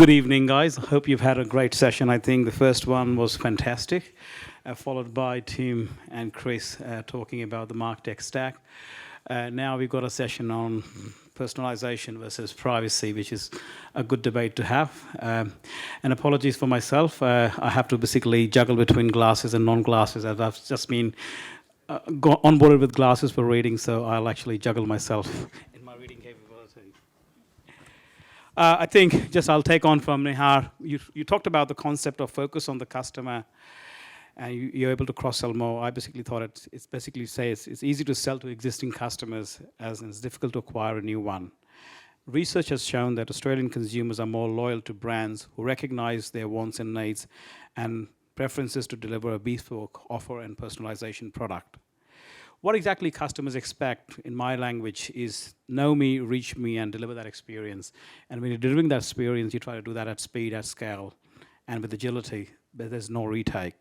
Good evening, guys. I hope you've had a great session. I think the first one was fantastic, followed by Tim and Chris talking about the MarTech stack. Now we've got a session on personalization versus privacy, which is a good debate to have. And apologies for myself. I have to basically juggle between glasses and non-glasses, as I've just been onboarded with glasses for reading, so I'll actually juggle myself in my reading capability. I think just I'll take on from Nihar. You talked about the concept of focus on the customer, and you're able to cross-sell more. I basically thought it's basically says it's easy to sell to existing customers as it's difficult to acquire a new one. Research has shown that Australian consumers are more loyal to brands who recognize their wants and needs and preferences to deliver a bespoke offer and personalization product. What exactly customers expect, in my language, is know me, reach me, and deliver that experience. And when you're delivering that experience, you try to do that at speed, at scale, and with agility, but there's no retake.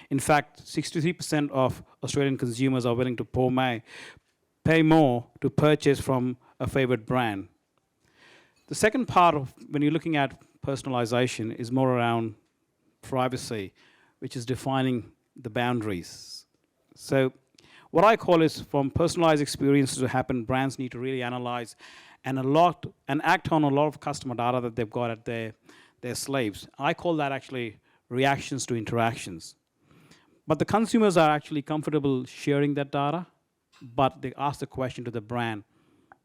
In fact, 63% of Australian consumers are willing to pay more to purchase from a favorite brand. The second part of when you're looking at personalization is more around privacy, which is defining the boundaries. So what I call is from personalized experiences to happen, brands need to really analyze and act on a lot of customer data that they've got at their slaves. I call that actually reactions to interactions. But the consumers are actually comfortable sharing that data, but they ask the question to the brand,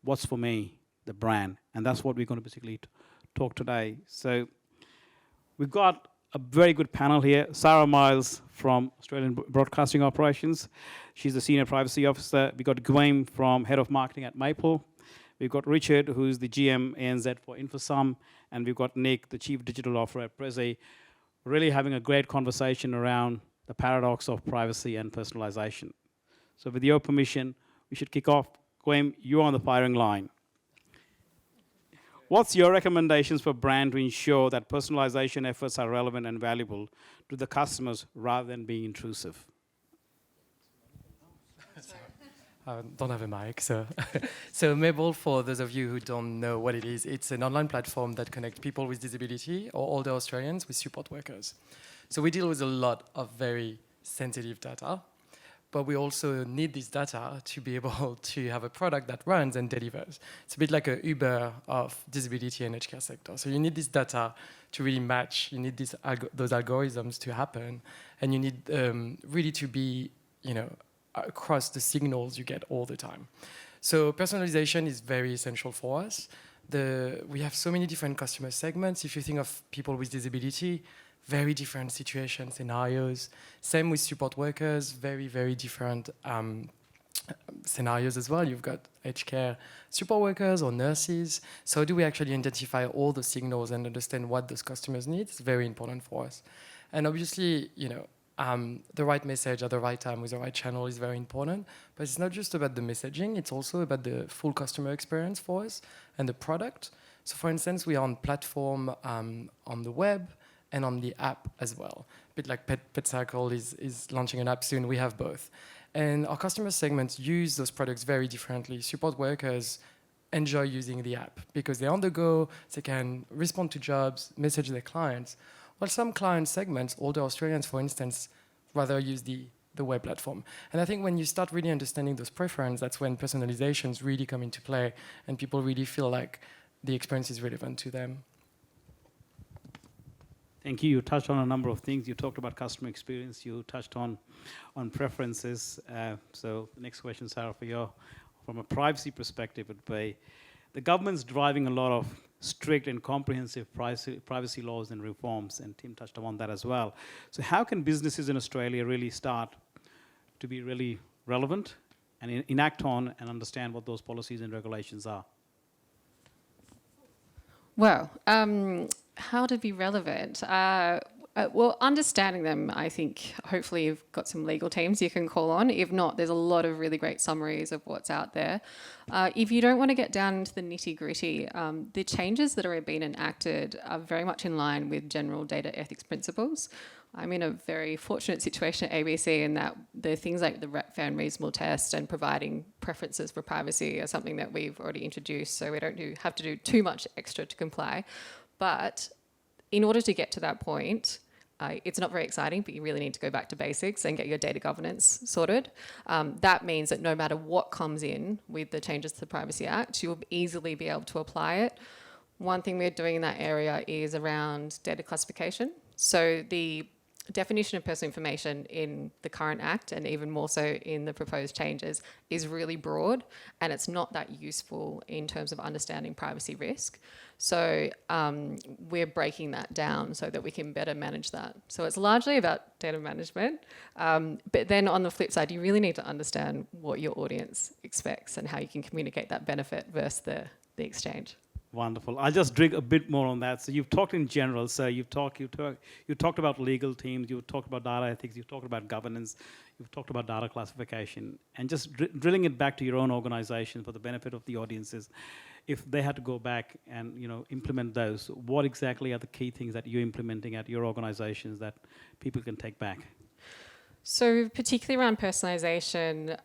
what's for me, the brand? And that's what we're going to basically talk today. So we've got a very good panel here. Sarah Miles from Australian Broadcasting Operations. She's the Senior Privacy Officer. We've got Guillaume from Head of Marketing at Mable. We've got Richard, who's the GM ANZ for InfoSum. And we've got Nick, the Chief Digital Officer at Prezzee. Really having a great conversation around the paradox of privacy and personalization. So with your permission, we should kick off. Guillaume, you're on the firing line. What's your recommendations for brand to ensure that personalization efforts are relevant and valuable to the customers rather than being intrusive? I don't have a mic, so. So Mable, for those of you who don't know what it is, it's an online platform that connects people with disability or older Australians with support workers. So we deal with a lot of very sensitive data, but we also need this data to be able to have a product that runs and delivers. It's a bit like a Uber of disability and aged care sector. So you need this data to really match. You need those algorithms to happen, and you need really to be, across the signals you get all the time. So personalization is very essential for us. We have so many different customer segments. If you think of people with disability, very different situations, scenarios. Same with support workers, very, very different scenarios as well. You've got aged care support workers or nurses. So how do we actually identify all the signals and understand what those customers need? It's very important for us. And obviously, the right message at the right time with the right channel is very important. But it's not just about the messaging, it's also about the full customer experience for us and the product. So for instance, we are on platform on the web, and on the app as well. A bit like PetCycle is launching an app soon, we have both. And our customer segments use those products very differently. Support workers enjoy using the app because they're on the go, they can respond to jobs, message their clients. While some client segments, older Australians for instance, rather use the web platform. And I think when you start really understanding those preferences, that's when personalizations really come into play and people really feel like the experience is relevant to them. Thank you. You touched on a number of things. You talked about customer experience. You touched on preferences. So the next question, Sarah, for you, from a privacy perspective, would be the government's driving a lot of strict and comprehensive privacy laws and reforms, and Tim touched on that as well. So how can businesses in Australia really start to be really relevant and enact on and understand what those policies and regulations are? Well, how to be relevant? Well, understanding them, I think, hopefully you've got some legal teams you can call on. If not, there's a lot of really great summaries of what's out there. If you don't want to get down into the nitty-gritty, the changes that are being enacted are very much in line with general data ethics principles. I'm in a very fortunate situation at ABC in that the things like the fair and reasonable test and providing preferences for privacy are something that we've already introduced, so we don't have to do too much extra to comply. But in order to get to that point, it's not very exciting, but you really need to go back to basics and get your data governance sorted. That means that no matter what comes in with the changes to the Privacy Act, you'll easily be able to apply it. One thing we're doing in that area is around data classification. So the definition of personal information in the current Act, and even more so in the proposed changes, is really broad, and it's not that useful in terms of understanding privacy risk. So we're breaking that down so that we can better manage that. So it's largely about data management, but then on the flip side, you really need to understand what your audience expects and how you can communicate that benefit versus the exchange. Wonderful. I'll just dig a bit more on that. So you've talked in general. So you talked about legal teams. You've talked about data ethics. You've talked about governance. You've talked about data classification. And just drilling it back to your own organization for the benefit of the audiences, if they had to go back and implement those, what exactly are the key things that you're implementing at your organizations that people can take back? So particularly around personalization,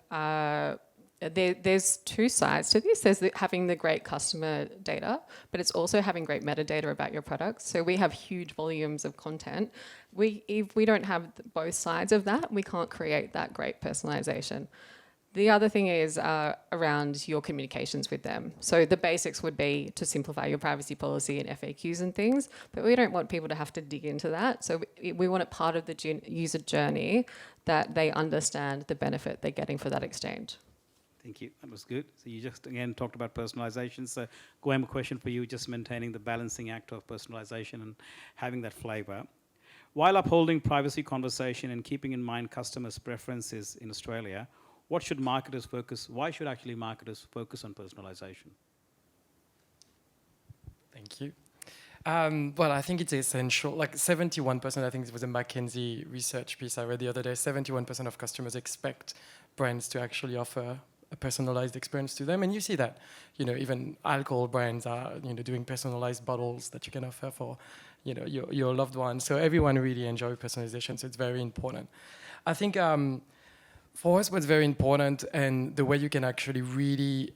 there's two sides to this. There's having the great customer data, but it's also having great metadata about your products. So we have huge volumes of content. If we don't have both sides of that, we can't create that great personalization. The other thing is around your communications with them. So the basics would be to simplify your privacy policy and FAQs and things, but we don't want people to have to dig into that. So we want it part of the user journey that they understand the benefit they're getting for that exchange. Thank you. That was good. So you just, again, talked about personalization. So, Guillaume, a question for you, just maintaining the balancing act of personalization and having that flavor. While upholding privacy conversation and keeping in mind customers' preferences in Australia, why should actually marketers focus on personalization? Thank you. Well, I think it's essential. Like 71%, I think it was a McKinsey research piece I read the other day, 71% of customers expect brands to actually offer a personalized experience to them. And you see that, even alcohol brands are, doing personalized bottles that you can offer for, your loved ones. So everyone really enjoys personalization. So it's very important. I think for us, what's very important and the way you can actually really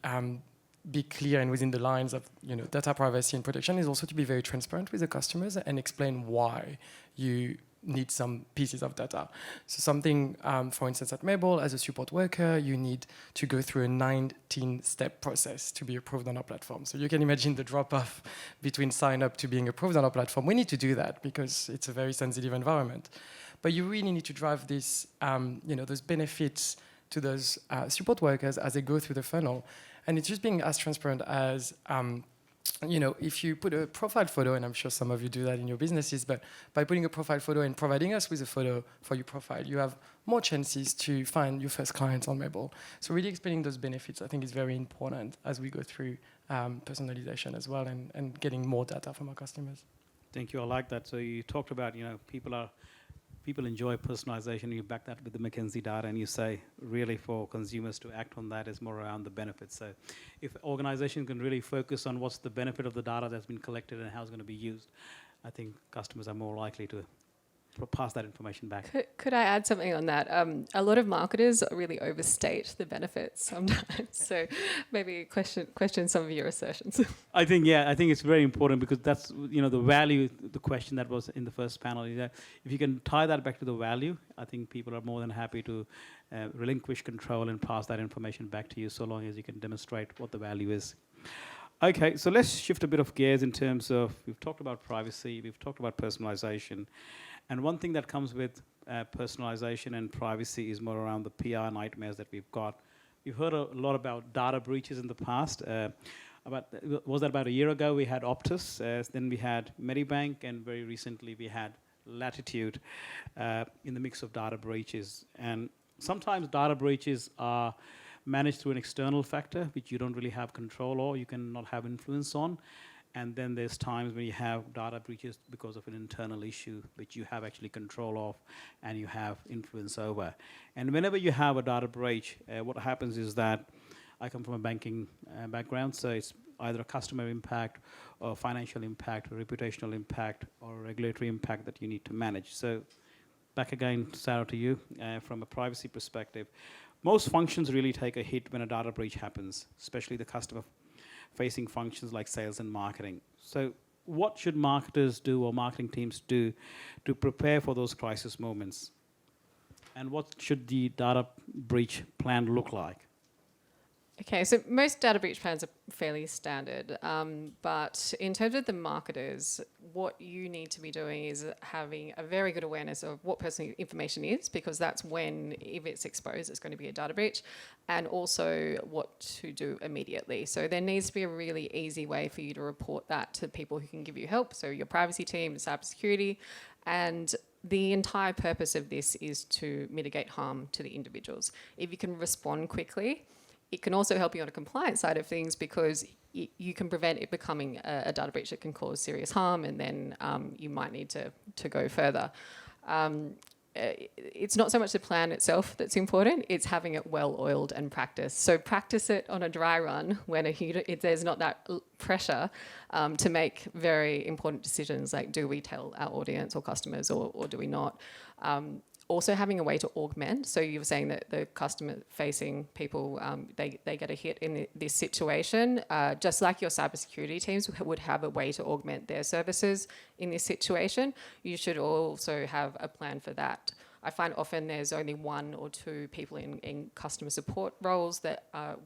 be clear and within the lines of data privacy and protection is also to be very transparent with the customers and explain why you need some pieces of data. So something, for instance, at Mable, as a support worker, you need to go through a 19-step process to be approved on our platform. So you can imagine the drop-off between sign up to being approved on our platform. We need to do that because it's a very sensitive environment. But you really need to drive this, those benefits to those support workers as they go through the funnel. And it's just being as transparent as if you put a profile photo, and I'm sure some of you do that in your businesses, but by putting a profile photo and providing us with a photo for your profile, you have more chances to find your first clients on Mable. So really explaining those benefits, I think, is very important as we go through personalization as well and getting more data from our customers. Thank you. I like that. So you talked about, people enjoy personalization. You back that with the McKinsey data, and you say really for consumers to act on that is more around the benefits. So if organizations can really focus on what's the benefit of the data that's been collected and how it's going to be used, I think customers are more likely to pass that information back. Could I add something on that? A lot of marketers really overstate the benefits sometimes. So maybe question some of your assertions. I think it's very important because that's, the value, the question that was in the first panel. If you can tie that back to the value, I think people are more than happy to relinquish control and pass that information back to you so long as you can demonstrate what the value is. Okay, so let's shift a bit of gears in terms of, we've talked about privacy, we've talked about personalization. And one thing that comes with personalization and privacy is more around the PR nightmares that we've got. We've heard a lot about data breaches in the past. Was that about a year ago? We had Optus, then we had Medibank, and very recently we had Latitude in the mix of data breaches. And sometimes data breaches are managed through an external factor, which you don't really have control or you cannot have influence on. And then there's times when you have data breaches because of an internal issue which you have actually control of and you have influence over. And whenever you have a data breach, what happens is that I come from a banking background, so it's either a customer impact or financial impact or reputational impact or regulatory impact that you need to manage. So back again, Sarah, to you, from a privacy perspective. Most functions really take a hit when a data breach happens, especially the customer facing functions like sales and marketing. So what should marketers do or marketing teams do to prepare for those crisis moments? And what should the data breach plan look like? Okay, so most data breach plans are fairly standard, but in terms of the marketers, what you need to be doing is having a very good awareness of what personal information is, because that's when, if it's exposed, it's going to be a data breach, and also what to do immediately. So there needs to be a really easy way for you to report that to people who can give you help, so your privacy team, cybersecurity, and the entire purpose of this is to mitigate harm to the individuals. If you can respond quickly, it can also help you on a compliance side of things, because you can prevent it becoming a data breach that can cause serious harm, and then you might need to go further. It's not so much the plan itself that's important, it's having it well-oiled and practiced. So practice it on a dry run when there's not that pressure to make very important decisions, like do we tell our audience or customers or do we not? Also having a way to augment. So you were saying that the customer-facing people, they get a hit in this situation. Just like your cybersecurity teams would have a way to augment their services in this situation, you should also have a plan for that. I find often there's only one or two people in customer support roles that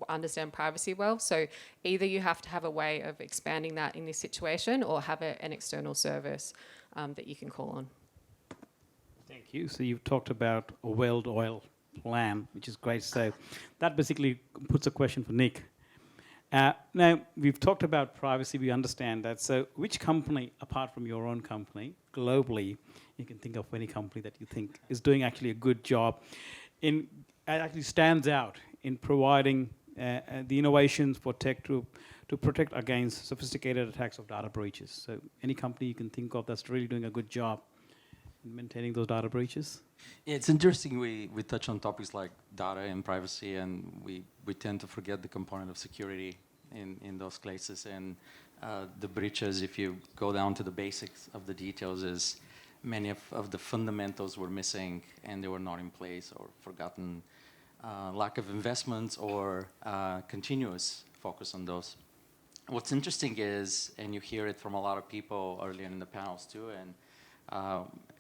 understand privacy well. So either you have to have a way of expanding that in this situation, or have an external service that you can call on. Thank you. So you've talked about a well-oiled plan, which is great. So that basically puts a question for Nick. Now, we've talked about privacy, we understand that. So which company, apart from your own company, globally, you can think of any company that you think is doing actually a good job, actually stands out in providing the innovations for tech to protect against sophisticated attacks of data breaches? So any company you can think of that's really doing a good job maintaining those data breaches? Yeah, it's interesting we touch on topics like data and privacy, and we tend to forget the component of security in those cases. And the breaches, if you go down to the basics of the details, is many of the fundamentals were missing and they were not in place or forgotten. Lack of investments or continuous focus on those. What's interesting is, and you hear it from a lot of people earlier in the panels too, and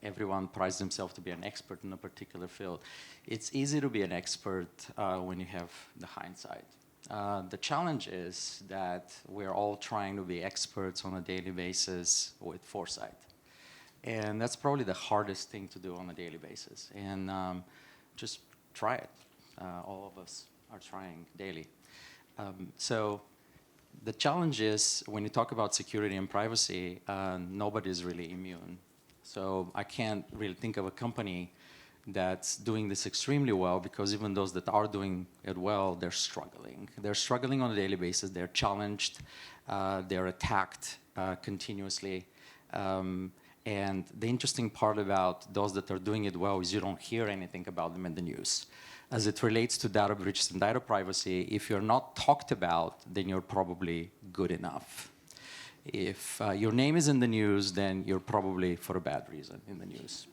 everyone prides themselves to be an expert in a particular field. It's easy to be an expert when you have the hindsight. The challenge is that we're all trying to be experts on a daily basis with foresight. And that's probably the hardest thing to do on a daily basis. And just try it. All of us are trying daily. So the challenge is, when you talk about security and privacy, nobody's really immune. So I can't really think of a company that's doing this extremely well, because even those that are doing it well, they're struggling. They're struggling on a daily basis. They're challenged. They're attacked continuously. And the interesting part about those that are doing it well is you don't hear anything about them in the news. As it relates to data breaches and data privacy, if you're not talked about, then you're probably good enough. If your name is in the news, then you're probably for a bad reason in the news.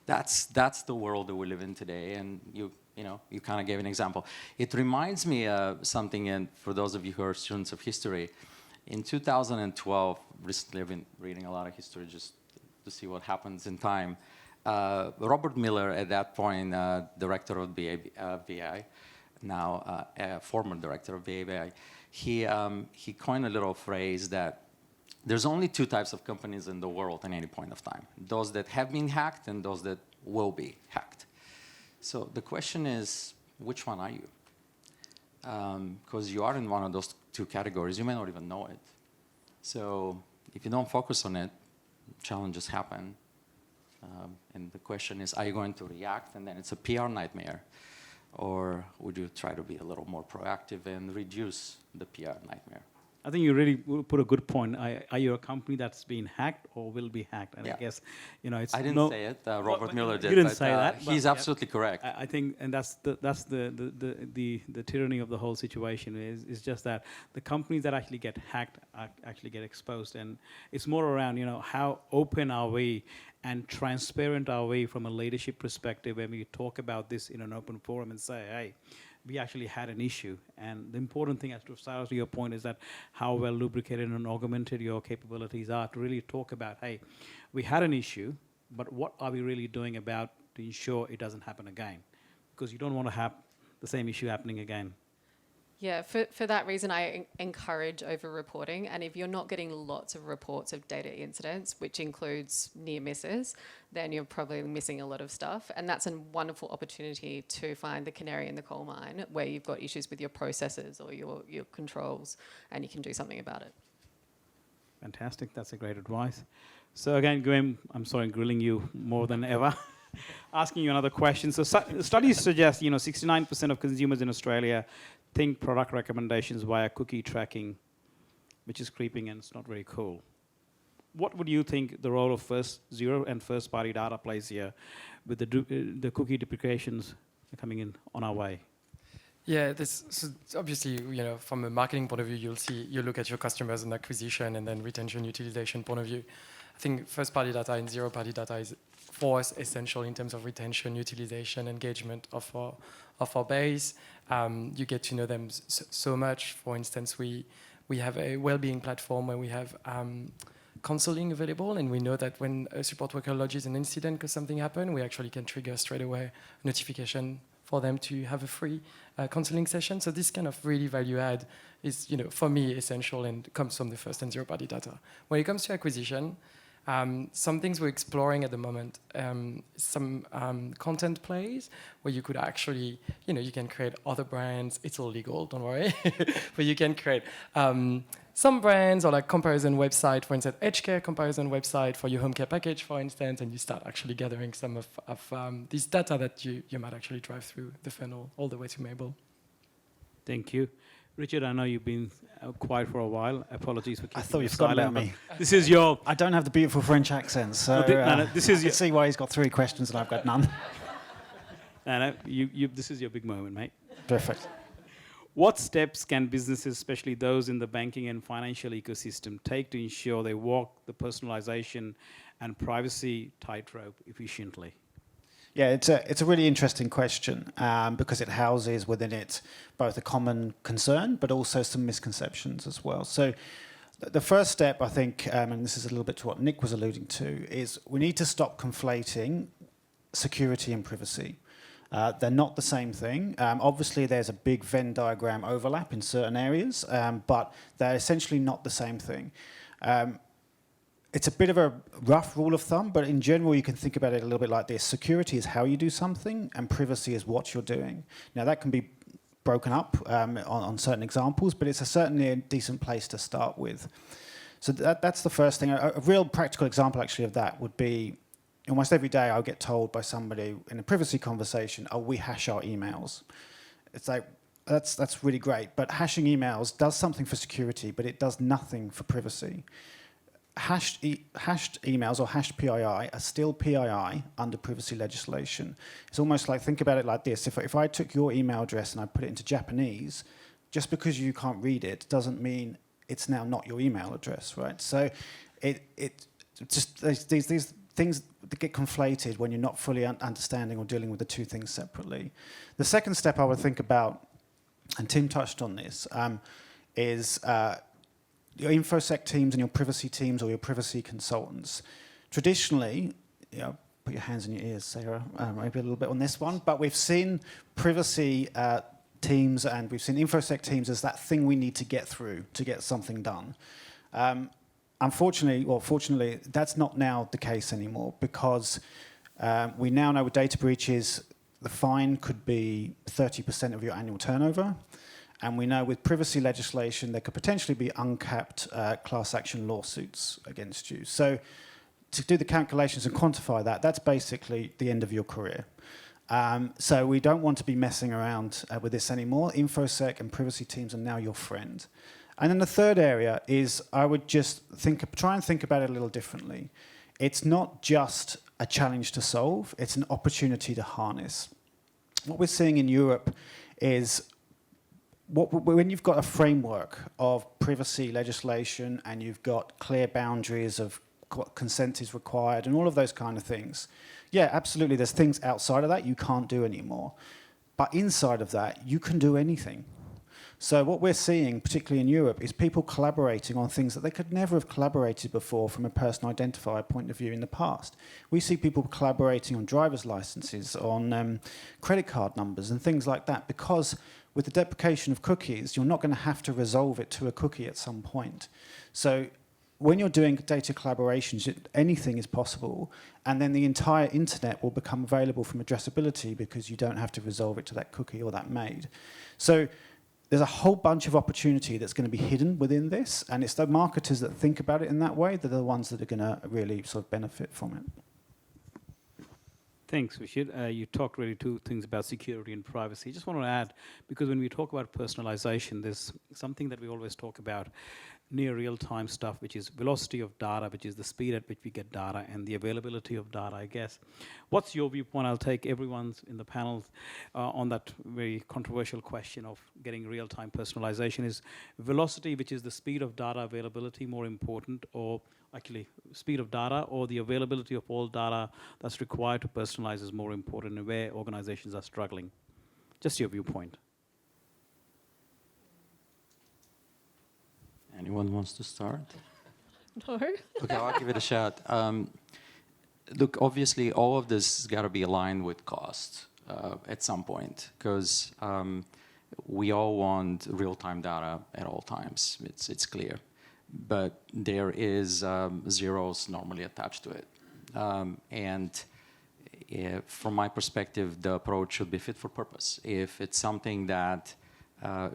That's the world that we live in today, and you kind of gave an example. It reminds me of something, and for those of you who are students of history, in 2012, recently I've been reading a lot of history just to see what happens in time. Robert Miller, at that point, director of BAI, now former director of BAI, he coined a little phrase that there's only two types of companies in the world at any point of time: those that have been hacked and those that will be hacked. So the question is, which one are you? Because you are in one of those two categories, you may not even know it. So if you don't focus on it, challenges happen. And the question is, are you going to react and then it's a PR nightmare? Or would you try to be a little more proactive and reduce the PR nightmare? I think you really put a good point. Are you a company that's been hacked or will be hacked? And yeah. I guess, it's I didn't say it. Robert Miller did. You didn't say that. He's absolutely correct. I think, and that's the tyranny of the whole situation is just that the companies that actually get hacked actually get exposed, and it's more around how open are we and transparent are we from a leadership perspective when we talk about this in an open forum and say, hey, we actually had an issue. And the important thing, as to Sarah, to your point, is that how well lubricated and augmented your capabilities are to really talk about, hey, we had an issue, but what are we really doing about to ensure it doesn't happen again? Because you don't want to have the same issue happening again. Yeah, for that reason, I encourage over-reporting. And if you're not getting lots of reports of data incidents, which includes near misses, then you're probably missing a lot of stuff. And that's a wonderful opportunity to find the canary in the coal mine where you've got issues with your processes or your controls, and you can do something about it. Fantastic. That's a great advice. So again, Guillaume, I'm sorry, grilling you more than ever. Asking you another question. So studies suggest, 69% of consumers in Australia think product recommendations via cookie tracking, which is creeping and it's not very cool. What would you think the role of zero and first-party data plays here with the cookie deprecations coming in on our way? Yeah, so obviously, from a marketing point of view, you look at your customers and acquisition and then retention utilization point of view. I think first-party data and zero-party data is, for us, essential in terms of retention, utilization, engagement of our base. You get to know them so much. For instance, we have a well-being platform where we have counseling available, and we know that when a support worker lodges an incident because something happened, we actually can trigger straight away a notification for them to have a free counseling session. So this kind of really value add is, for me, essential and comes from the first and zero-party data. When it comes to acquisition, some things we're exploring at the moment, some content plays where you could actually, you can create other brands. It's all legal, don't worry. But you can create some brands or like comparison website, for instance, edge care comparison website for your home care package, for instance, and you start actually gathering some of this data that you might actually drive through the funnel all the way to Mable. Thank you. Richard, I know you've been quiet for a while. Apologies for keeping I thought you you forgot silent, about me. This is your... I don't have the beautiful French accent, so this is you see why he's got 3 questions and I've got none. This is your big moment, mate. Perfect. What steps can businesses, especially those in the banking and financial ecosystem, take to ensure they walk the personalization and privacy tightrope efficiently? Yeah, it's a really interesting question because it houses within it both a common concern but also some misconceptions as well. So the first step, I think, and this is a little bit to what Nick was alluding to, is we need to stop conflating security and privacy. They're not the same thing. Obviously, there's a big Venn diagram overlap in certain areas, but they're essentially not the same thing. It's a bit of a rough rule of thumb, but in general, you can think about it a little bit like this. Security is how you do something, and privacy is what you're doing. Now, that can be broken up on certain examples, but it's certainly a decent place to start with. So that's the first thing. A real practical example, actually, of that would be almost every day I'll get told by somebody in a privacy conversation, oh, we hash our emails. It's like, that's really great, but hashing emails does something for security, but it does nothing for privacy. Hashed emails or hashed PII are still PII under privacy legislation. It's almost like, think about it like this. If I took your email address and I put it into Japanese, just because you can't read it doesn't mean it's now not your email address, right? So it just, these things that get conflated when you're not fully understanding or dealing with the two things separately. The second step I would think about, and Tim touched on this, is your InfoSec teams and your privacy teams or your privacy consultants. Traditionally, put your hands in your ears, Sarah, maybe a little bit on this one, but we've seen privacy teams and we've seen InfoSec teams as that thing we need to get through to get something done. Unfortunately, or fortunately, that's not now the case anymore because we now know with data breaches, the fine could be 30% of your annual turnover. And we know with privacy legislation, there could potentially be uncapped class action lawsuits against you. So to do the calculations and quantify that, that's basically the end of your career. So we don't want to be messing around with this anymore. InfoSec and privacy teams are now your friend. And then the third area is I would just try and think about it a little differently. It's not just a challenge to solve, it's an opportunity to harness. What we're seeing in Europe is when you've got a framework of privacy legislation and you've got clear boundaries of what consent is required and all of those kind of things, yeah, absolutely, there's things outside of that you can't do anymore. But inside of that, you can do anything. So what we're seeing, particularly in Europe, is people collaborating on things that they could never have collaborated before from a person identifier point of view in the past. We see people collaborating on driver's licenses, on credit card numbers and things like that, because with the deprecation of cookies, you're not going to have to resolve it to a cookie at some point. So when you're doing data collaborations, anything is possible, and then the entire internet will become available from addressability because you don't have to resolve it to that cookie or that maid. So there's a whole bunch of opportunity that's going to be hidden within this, and it's the marketers that think about it in that way that are the ones that are going to really sort of benefit from it. Thanks, Richard. You talked really two things about security and privacy. Just want to add, because when we talk about personalization, there's something that we always talk about, near real-time stuff, which is velocity of data, which is the speed at which we get data, and the availability of data, I guess. What's your viewpoint? I'll take everyone's in the panel on that very controversial question of getting real-time personalization. Is velocity, which is the speed of data availability, more important, or actually speed of data, or the availability of all data that's required to personalize is more important, and where organizations are struggling? Just your viewpoint. Anyone wants to start? No. Okay, I'll give it a shot. Look, obviously, all of this has got to be aligned with cost at some point, because we all want real-time data at all times. It's clear, but there is zeros normally attached to it, and from my perspective, the approach should be fit for purpose. If it's something that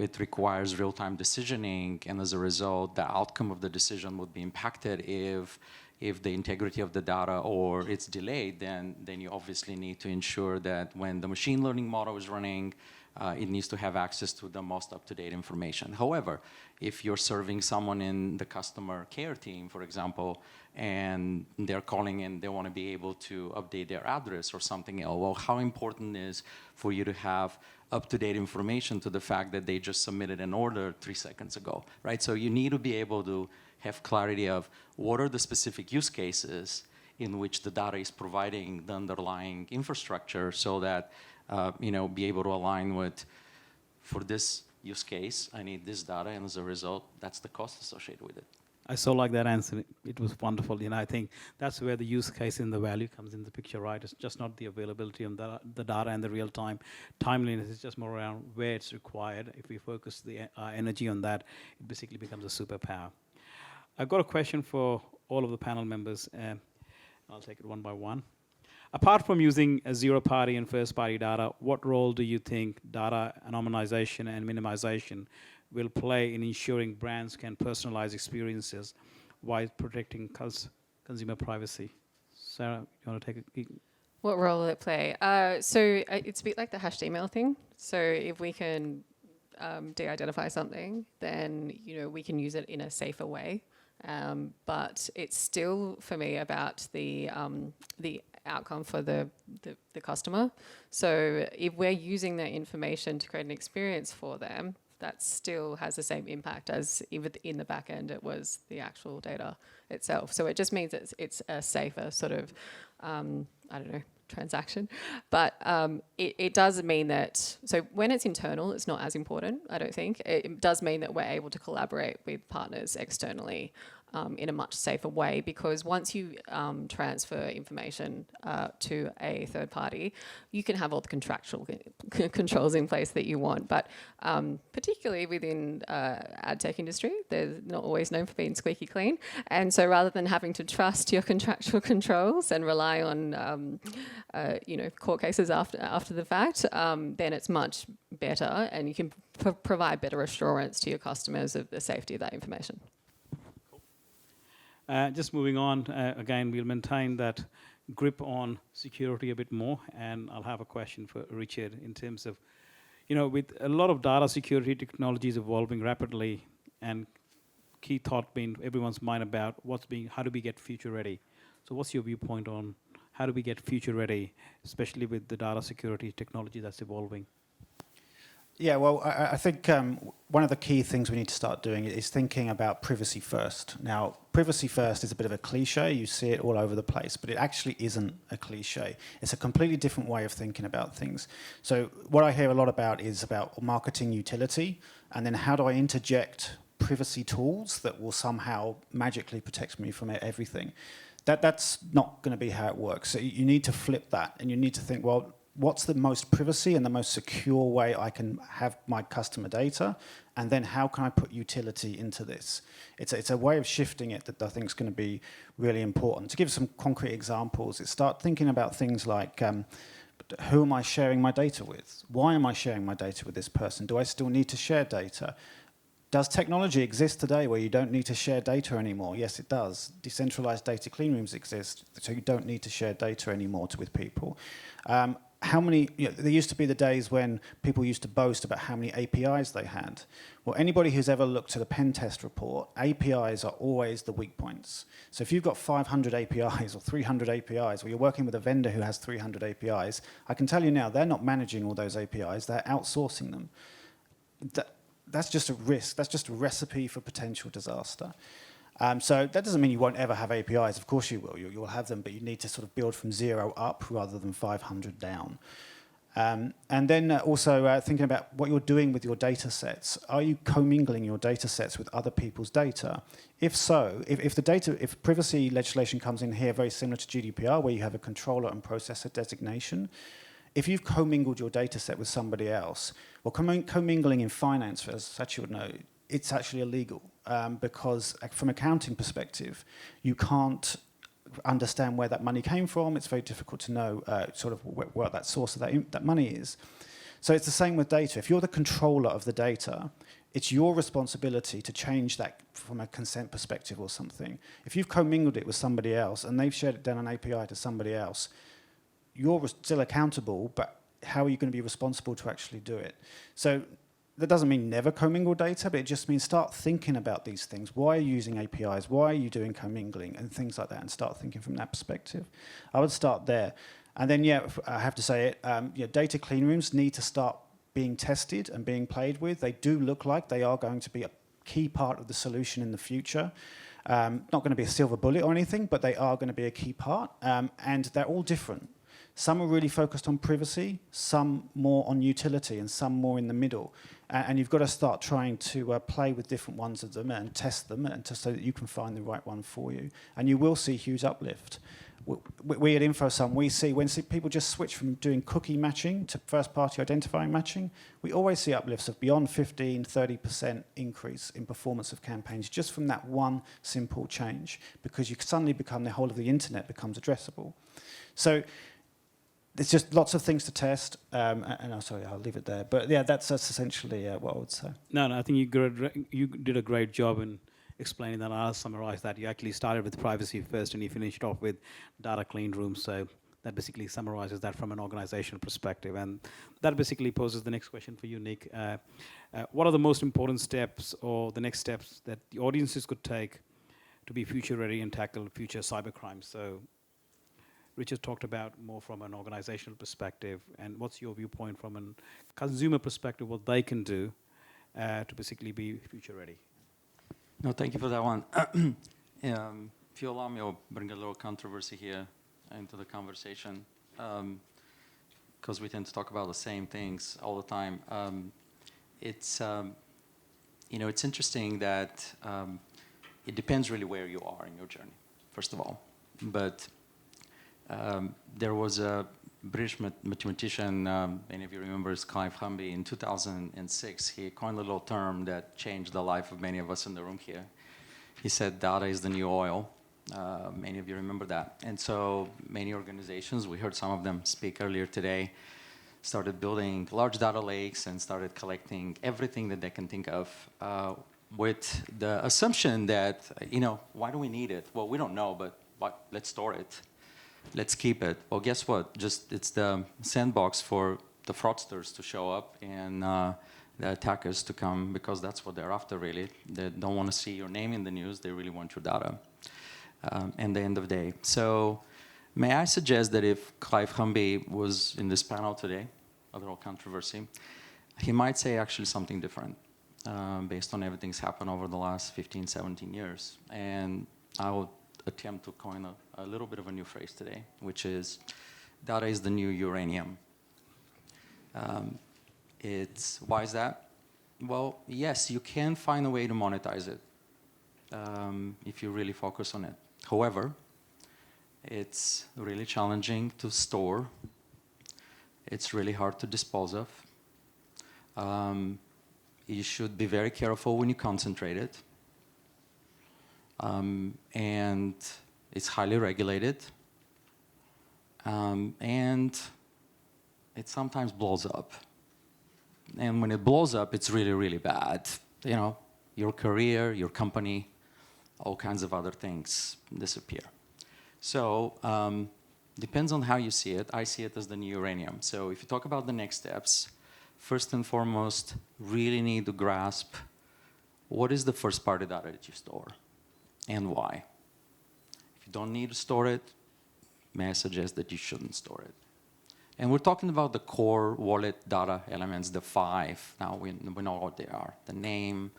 it requires real-time decisioning, and as a result, the outcome of the decision would be impacted if the integrity of the data or it's delayed, then you obviously need to ensure that when the machine learning model is running, it needs to have access to the most up-to-date information. However, if you're serving someone in the customer care team, for example, and they're calling and they want to be able to update their address or something else, well, how important is for you to have up-to-date information to the fact that they just submitted an order 3 seconds ago, right? So you need to be able to have clarity of what are the specific use cases in which the data is providing the underlying infrastructure, so that be able to align with, for this use case, I need this data, and as a result, that's the cost associated with it. I so like that answer. It was wonderful. I think that's where the use case and the value comes in the picture, right? It's just not the availability of the data and the real-time timeliness. It's just more around where it's required. If we focus the energy on that, it basically becomes a superpower. I've got a question for all of the panel members. I'll take it one by one. Apart from using a zero-party and first-party data, what role do you think data anonymization and minimization will play in ensuring brands can personalize experiences while protecting consumer privacy? Sarah, you want to take a... What role will it play? So it's a bit like the hashed email thing. So if we can de-identify something, then we can use it in a safer way. But it's still, for me, about the outcome for the customer. So if we're using that information to create an experience for them, that still has the same impact as if in the back end it was the actual data itself. So it just means it's a safer sort of, transaction. But it does mean that, so when it's internal, it's not as important, I don't think. It does mean that we're able to collaborate with partners externally in a much safer way, because once you transfer information to a third party, you can have all the contractual controls in place that you want. But particularly within ad tech industry, they're not always known for being squeaky clean. And so rather than having to trust your contractual controls and rely on court cases after the fact, then it's much better, and you can provide better assurance to your customers of the safety of that information. Just moving on, again, we'll maintain that grip on security a bit more, and I'll have a question for Richard in terms of, with a lot of data security technologies evolving rapidly, and key thought being everyone's mind about how do we get future ready? So what's your viewpoint on how do we get future ready, especially with the data security technology that's evolving? Yeah, well, I think one of the key things we need to start doing is thinking about privacy first. Now, privacy first is a bit of a cliche. You see it all over the place, but it actually isn't a cliche. It's a completely different way of thinking about things. So what I hear a lot about is about marketing utility, and then how do I interject privacy tools that will somehow magically protect me from everything. That's not going to be how it works. So you need to flip that, and you need to think, well, what's the most privacy and the most secure way I can have my customer data, and then how can I put utility into this? It's a way of shifting it that I think is going to be really important. To give some concrete examples, is start thinking about things like who am I sharing my data with? Why am I sharing my data with this person? Do I still need to share data? Does technology exist today where you don't need to share data anymore? Yes, it does. Decentralized data clean rooms exist, so you don't need to share data anymore with people. There used to be the days when people used to boast about how many APIs they had. Well, anybody who's ever looked at a pen test report, APIs are always the weak points. So if you've got 500 APIs or 300 APIs, or you're working with a vendor who has 300 APIs, I can tell you now, they're not managing all those APIs, they're outsourcing them. That's just a risk. That's just a recipe for potential disaster. So that doesn't mean you won't ever have APIs. Of course you will. You'll have them, but you need to sort of build from 0 up rather than 500 down. And then also thinking about what you're doing with your data sets. Are you commingling your data sets with other people's data? If so, if privacy legislation comes in here very similar to GDPR, where you have a controller and processor designation, if you've commingled your data set with somebody else, well, commingling in finance, as Sachi would know, it's actually illegal because from an accounting perspective, you can't understand where that money came from. It's very difficult to know sort of where that source of that money is. So it's the same with data. If you're the controller of the data, it's your responsibility to change that from a consent perspective or something. If you've commingled it with somebody else and they've shared it down an API to somebody else, you're still accountable, but how are you going to be responsible to actually do it? So that doesn't mean never commingle data, but it just means start thinking about these things. Why are you using APIs? Why are you doing commingling and things like that, and start thinking from that perspective. I would start there. And then, yeah, I have to say it, data clean rooms need to start being tested and being played with. They do look like they are going to be a key part of the solution in the future. Not going to be a silver bullet or anything, but they are going to be a key part. And they're all different. Some are really focused on privacy, some more on utility, and some more in the middle. And you've got to start trying to play with different ones of them and test them so that you can find the right one for you. And you will see huge uplift. We at InfoSum, we see when people just switch from doing cookie matching to first-party identifying matching, we always see uplifts of beyond 15, 30% increase in performance of campaigns just from that one simple change, because you suddenly become, the whole of the internet becomes addressable. So there's just lots of things to test, and I'm sorry, I'll leave it there. But yeah, that's essentially what I would say. No, I think you did a great job in explaining that. I'll summarize that. You actually started with privacy first, and you finished off with data clean rooms. So that basically summarizes that from an organizational perspective. And that basically poses the next question for you, Nick. What are the most important steps or the next steps that the audiences could take to be future ready and tackle future cybercrime? So Richard talked about more from an organizational perspective, and what's your viewpoint from a consumer perspective, what they can do to basically be future ready? No, thank you for that one. If you allow me, I'll bring a little controversy here into the conversation, because we tend to talk about the same things all the time. It's interesting that it depends really where you are in your journey, first of all. But there was a British mathematician, many of you remember, is Clive Humby. In 2006, he coined a little term that changed the life of many of us in the room here. He said, data is the new oil. Many of you remember that. And so many organizations, we heard some of them speak earlier today, started building large data lakes and started collecting everything that they can think of with the assumption that, why do we need it? Well, we don't know, but let's store it. Let's keep it. Well, guess what? It's the sandbox for the fraudsters to show up and the attackers to come, because that's what they're after, really. They don't want to see your name in the news. They really want your data at the end of the day. So may I suggest that if Clive Humby was in this panel today, a little controversy, he might say actually something different based on everything's happened over the last 15, 17 years. And I will attempt to coin a little bit of a new phrase today, which is data is the new uranium. Why is that? Well, yes, you can find a way to monetize it if you really focus on it. However, it's really challenging to store. It's really hard to dispose of. You should be very careful when you concentrate it. And it's highly regulated. And it sometimes blows up. And when it blows up, it's really, really bad. You know, your career, your company, all kinds of other things disappear. So depends on how you see it. I see it as the new uranium. So if you talk about the next steps, first and foremost, really need to grasp what is the first-party data that you store and why. If you don't need to store it, may I suggest that you shouldn't store it. And we're talking about the core wallet data elements, the 5. Now we know what they are. The name,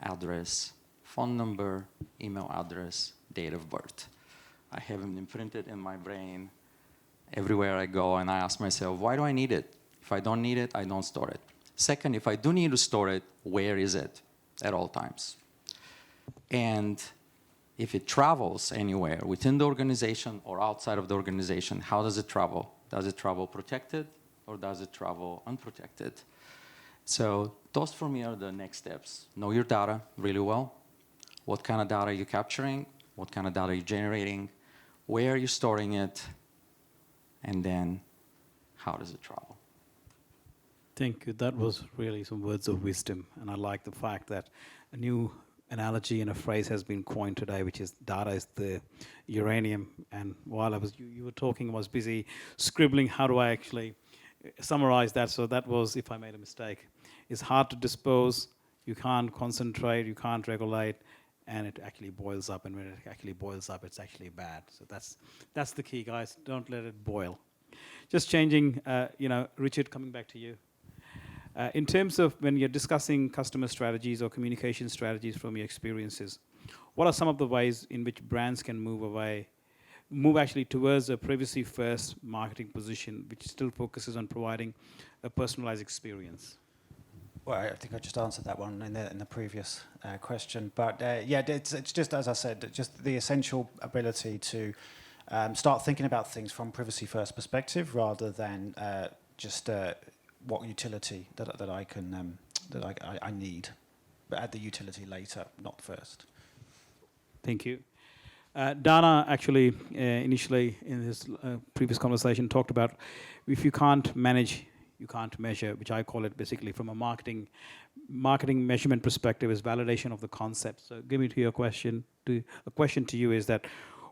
address, phone number, email address, date of birth. I have them imprinted in my brain everywhere I go, and I ask myself, why do I need it? If I don't need it, I don't store it. Second, if I do need to store it, where is it at all times? And if it travels anywhere within the organization or outside of the organization, how does it travel? Does it travel protected or does it travel unprotected? So those for me are the next steps. Know your data really well. What kind of data are you capturing? What kind of data are you generating? Where are you storing it? And then how does it travel? Thank you. That was really some words of wisdom. And I like the fact that a new analogy and a phrase has been coined today, which is data is the uranium. And while you were talking, I was busy scribbling how do I actually summarize that. So that was, if I made a mistake, it's hard to dispose, you can't concentrate, you can't regulate, and it actually boils up. And when it actually boils up, it's actually bad. So that's the key, guys. Don't let it boil. Just changing, Richard, coming back to you. In terms of when you're discussing customer strategies or communication strategies from your experiences, what are some of the ways in which brands can move actually towards a privacy-first marketing position, which still focuses on providing a personalized experience? Well, I think I just answered that one in the previous question. But yeah, it's just, as I said, just the essential ability to start thinking about things from privacy-first perspective rather than just what utility that I can I need, but add the utility later, not first. Thank you. Dana actually initially in his previous conversation talked about if you can't manage, you can't measure, which I call it basically from a marketing measurement perspective is validation of the concept. So give me to your question. A question to you is that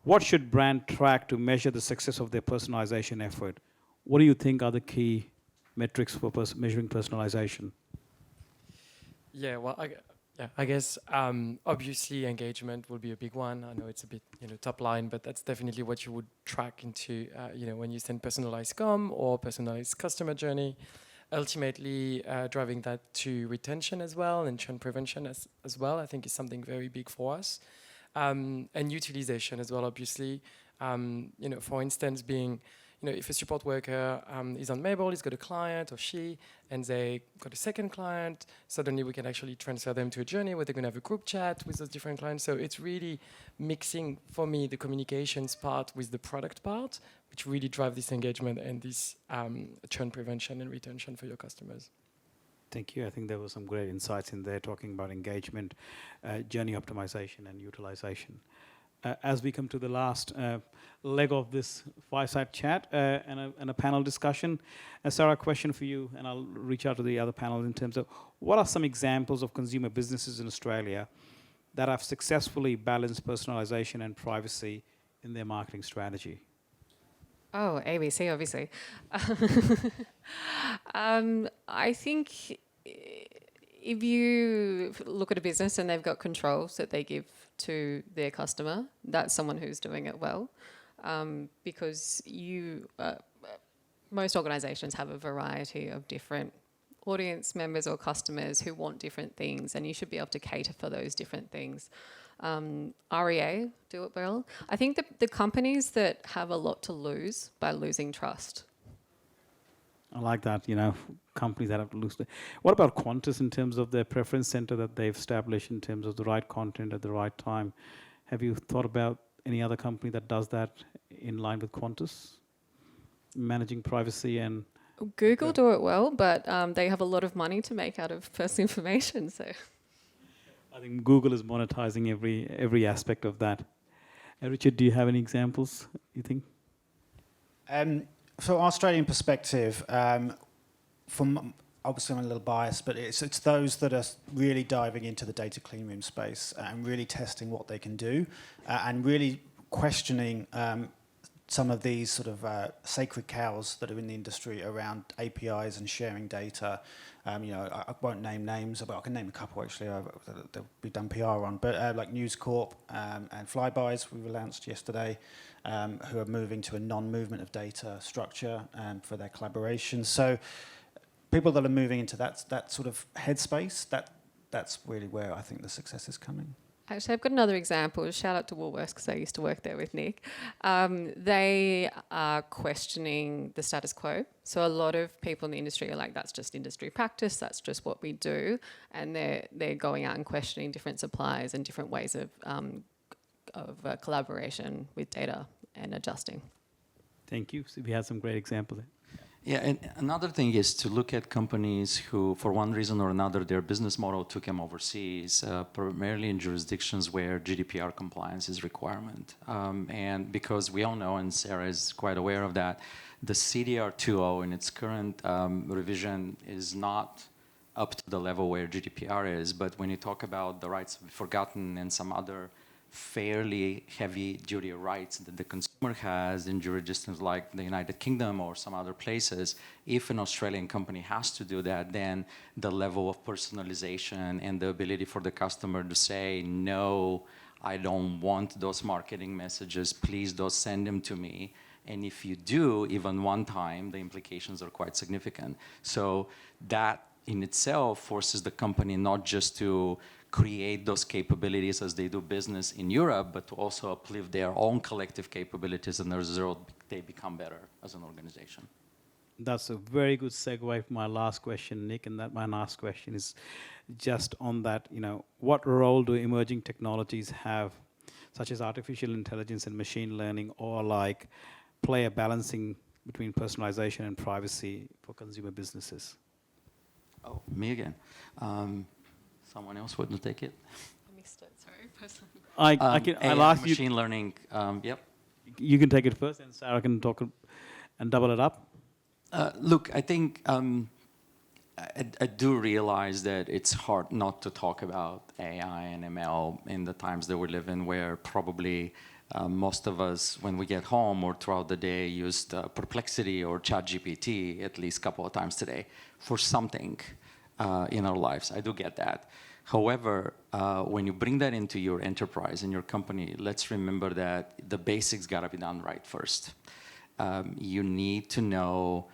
what should brand track to measure the success of their personalization effort? What do you think are the key metrics for measuring personalization? Yeah, well, I guess obviously engagement will be a big one. I know it's a bit top line, but that's definitely what you would track into when you send personalized comm or personalized customer journey. Ultimately, driving that to retention as well and churn prevention as well, I think is something very big for us. And utilization as well, obviously. For instance, being if a support worker is on Mable, he's got a client or she, and they got a second client, suddenly we can actually transfer them to a journey where they're going to have a group chat with those different clients. So it's really mixing, for me, the communications part with the product part, which really drive this engagement and this churn prevention and retention for your customers. Thank you. I think there were some great insights in there talking about engagement, journey optimization, and utilization. As we come to the last leg of this fireside chat and a panel discussion, Sarah, a question for you, and I'll reach out to the other panel in terms of what are some examples of consumer businesses in Australia that have successfully balanced personalization and privacy in their marketing strategy? Oh, ABC, obviously. I think if you look at a business and they've got controls that they give to their customer, that's someone who's doing it well. Because most organisations have a variety of different audience members or customers who want different things, and you should be able to cater for those different things. REA do it well. I think the companies that have a lot to lose by losing trust. I like that, companies that have to lose. What about Qantas in terms of their preference center that they've established in terms of the right content at the right time? Have you thought about any other company that does that in line with Qantas? Managing privacy and... Google do it well, but they have a lot of money to make out of personal information, so... I think Google is monetizing every aspect of that. Richard, do you have any examples, you think? So Australian perspective, from obviously I'm a little biased, but it's those that are really diving into the data clean room space and really testing what they can do and really questioning some of these sort of sacred cows that are in the industry around APIs and sharing data. I won't name names, but I can name a couple actually that we've done PR on. But like News Corp and Flybys, we announced yesterday, who are moving to a non-movement of data structure for their collaboration. So people that are moving into that sort of headspace, that's really where I think the success is coming. Actually, I've got another example. Shout out to Woolworths because I used to work there with Nick. They are questioning the status quo. So a lot of people in the industry are like, that's just industry practice, that's just what we do. And they're going out and questioning different suppliers and different ways of collaboration with data and adjusting. Thank you. So we had some great examples there. Yeah, and another thing is to look at companies who, for one reason or another, their business model took them overseas, primarily in jurisdictions where GDPR compliance is a requirement. And because we all know, and Sarah is quite aware of that, the CDR 2.0 in its current revision is not up to the level where GDPR is. But when you talk about the rights of the forgotten and some other fairly heavy-duty rights that the consumer has in jurisdictions like the United Kingdom or some other places, if an Australian company has to do that, then the level of personalization and the ability for the customer to say, no, I don't want those marketing messages, please don't send them to me. And if you do, even one time, the implications are quite significant. So that in itself forces the company not just to create those capabilities as they do business in Europe, but to also uplift their own collective capabilities, and as a result, they become better as an organization. That's a very good segue for my last question, Nick, and that my last question is just on that, what role do emerging technologies have, such as artificial intelligence and machine learning, or like play a balancing between personalization and privacy for consumer businesses? Oh, me again. Someone else wouldn't take it. I missed it, sorry. I'll ask you. Machine learning, yep. You can take it first, and Sarah can talk and double it up. Look, I think I do realize that it's hard not to talk about AI and ML in the times that we live in, where probably most of us, when we get home or throughout the day, used Perplexity or ChatGPT at least a couple of times today for something in our lives. I do get that. However, when you bring that into your enterprise and your company, let's remember that the basics got to be done right first. You need to know,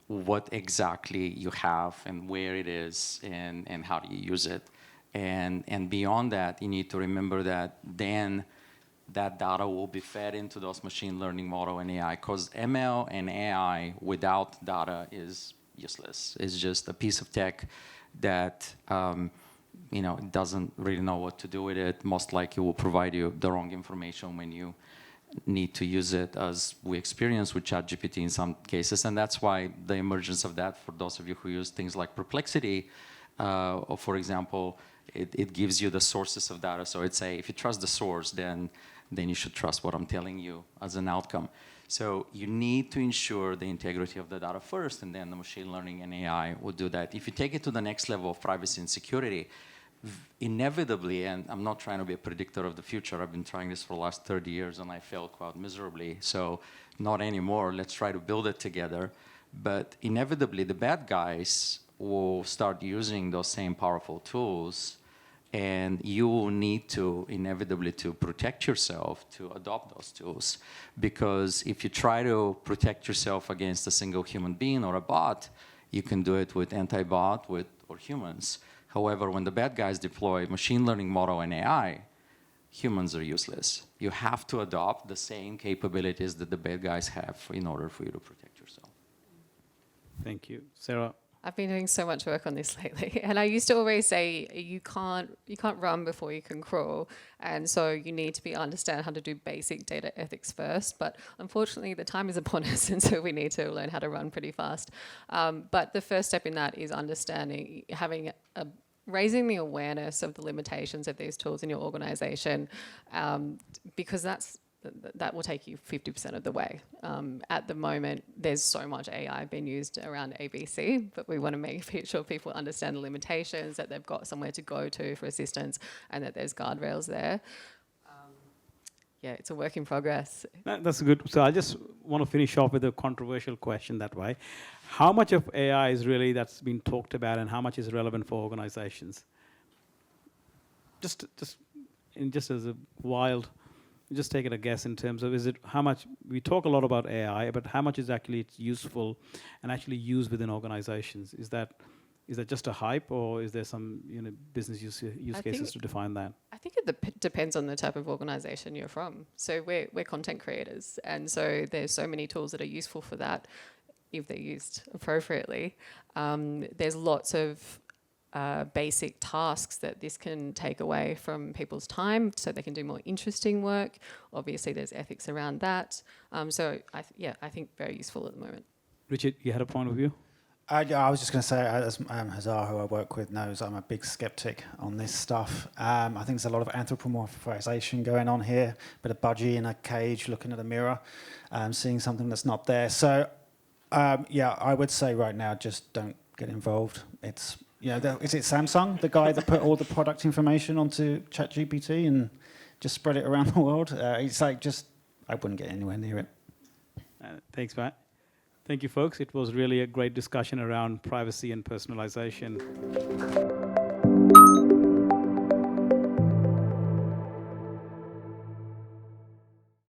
what exactly you have and where it is and how do you use it. And beyond that, you need to remember that then that data will be fed into those machine learning model and AI, because ML and AI without data is useless. It's just a piece of tech that doesn't really know what to do with it. Most likely will provide you the wrong information when you need to use it, as we experience with ChatGPT in some cases. And that's why the emergence of that, for those of you who use things like Perplexity, or for example, it gives you the sources of data. So it's if you trust the source, then you should trust what I'm telling you as an outcome. So you need to ensure the integrity of the data first, and then the machine learning and AI will do that. If you take it to the next level of privacy and security, inevitably, and I'm not trying to be a predictor of the future, I've been trying this for the last 30 years and I failed quite miserably, so not anymore, let's try to build it together. But inevitably, the bad guys will start using those same powerful tools, and you will need to inevitably to protect yourself to adopt those tools. Because if you try to protect yourself against a single human being or a bot, You can do it with anti-bot or humans. However, when the bad guys deploy machine learning model and AI, humans are useless. You have to adopt the same capabilities that the bad guys have in order for you to protect yourself. Thank you. Sarah? I've been doing so much work on this lately, and I used to always say you can't run before you can crawl, and so you need to understand how to do basic data ethics first. But unfortunately, the time is upon us, and so we need to learn how to run pretty fast. But the first step in that is understanding, raising the awareness of the limitations of these tools in your organization, because that will take you 50% of the way. At the moment, there's so much AI being used around ABC, but we want to make sure people understand the limitations, that they've got somewhere to go to for assistance, and that there's guardrails there. Yeah, it's a work in progress. That's good. So I just want to finish off with a controversial question that way. How much of AI is really that's been talked about, and how much is relevant for organizations? Just as a wild, just taking a guess in terms of, is it how much, we talk a lot about AI, but how much is actually it's useful and actually used within organizations? Is that just a hype, or is there some business use cases to define that? I think it depends on the type of organization you're from. So we're content creators, and so there's so many tools that are useful for that if they're used appropriately. There's lots of basic tasks that this can take away from people's time so they can do more interesting work. Obviously, there's ethics around that. So I think very useful at the moment. Richard, you had a point of view? I was just going to say, as Hazar, who I work with, knows, I'm a big skeptic on this stuff. I think there's a lot of anthropomorphization going on here, a bit of Budgie in a cage looking at a mirror, seeing something that's not there. So, I would say right now, just don't get involved. It's, is it Samsung, the guy that put all the product information onto ChatGPT and just spread it around the world? It's like, I wouldn't get anywhere near it. Thanks, Matt. Thank you, folks. It was really a great discussion around privacy and personalization.